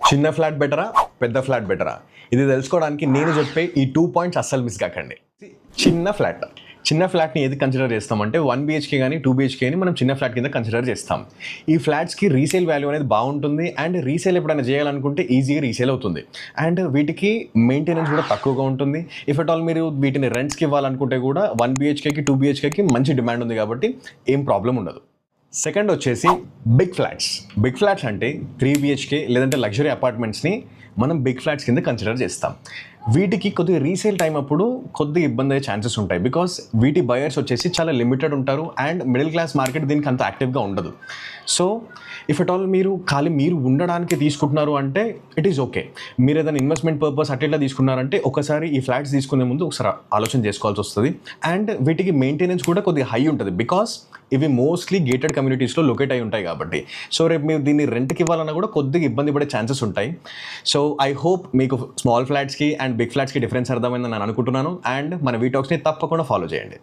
చిన్న ఫ్లాట్ బెటరా, పెద్ద ఫ్లాట్ బెటరా? ఇది తెలుసుకోవడానికి నేను చెప్పే ఈ 2 పాయింట్స్ అస్సలు మిస్ కాకండి. చిన్న ఫ్లాట్ని ఏది కన్సిడర్ చేస్తామంటే 1 BHK కానీ 2 BHK అని మనం చిన్న ఫ్లాట్ కింద కన్సిడర్ చేస్తాం. ఈ ఫ్లాట్స్కి రీసేల్ వాల్యూ అనేది బాగుంటుంది అండ్ రీసేల్ ఎప్పుడైనా చేయాలనుకుంటే ఈజీగా రీసేల్ అవుతుంది అండ్ వీటికి మెయింటెనెన్స్ కూడా తక్కువగా ఉంటుంది. ఇఫ్ అట్ ఆల్ మీరు వీటిని రెంట్స్కి ఇవ్వాలనుకుంటే కూడా 1 BHKకి 2 BHKకి మంచి డిమాండ్ ఉంది కాబట్టి ఏం ప్రాబ్లం ఉండదు. సెకండ్ వచ్చేసి బిగ్ ఫ్లాట్స్ అంటే 3 BHK లేదంటే లగ్జరీ అపార్ట్మెంట్స్ని మనం బిగ్ ఫ్లాట్స్ కింద కన్సిడర్ చేస్తాం. వీటికి కొద్దిగా రీసేల్ టైం అప్పుడు కొద్దిగా ఇబ్బంది అయ్యే ఛాన్సెస్ ఉంటాయి. బికాస్ వీటి బయర్స్ వచ్చేసి చాలా లిమిటెడ్ ఉంటారు అండ్ మిడిల్ క్లాస్ మార్కెట్ దీనికి అంత యాక్టివ్గా ఉండదు. సో ఇఫ్ అట్ ఆల్ మీరు ఉండడానికి తీసుకుంటున్నారు అంటే ఇట్ ఈస్ ఓకే. మీరు ఏదైనా ఇన్వెస్ట్మెంట్ పర్పస్ అట్లా తీసుకున్నారంటే ఒకసారి ఈ ఫ్లాట్స్ తీసుకునే ముందు ఒకసారి ఆలోచన చేసుకోవాల్సి వస్తుంది. అండ్ వీటికి మెయింటెనెన్స్ కూడా కొద్దిగా హై ఉంటుంది బికాస్ ఇవి మోస్ట్లీ గేటెడ్ కమ్యూనిటీస్లో లొకేట్ అయి ఉంటాయి కాబట్టి. సో రేపు మీరు దీన్ని రెంట్కి ఇవ్వాలన్నా కూడా కొద్దిగా ఇబ్బంది పడే ఛాన్సెస్ ఉంటాయి. సో ఐ హోప్ మీకు స్మాల్ ఫ్లాట్స్కి అండ్ బిగ్ ఫ్లాట్స్కి డిఫరెన్స్ అర్థమైందని నేను అనుకుంటున్నాను. అండ్ మన వీటాక్స్ని తప్పకుండా ఫాలో చేయండి.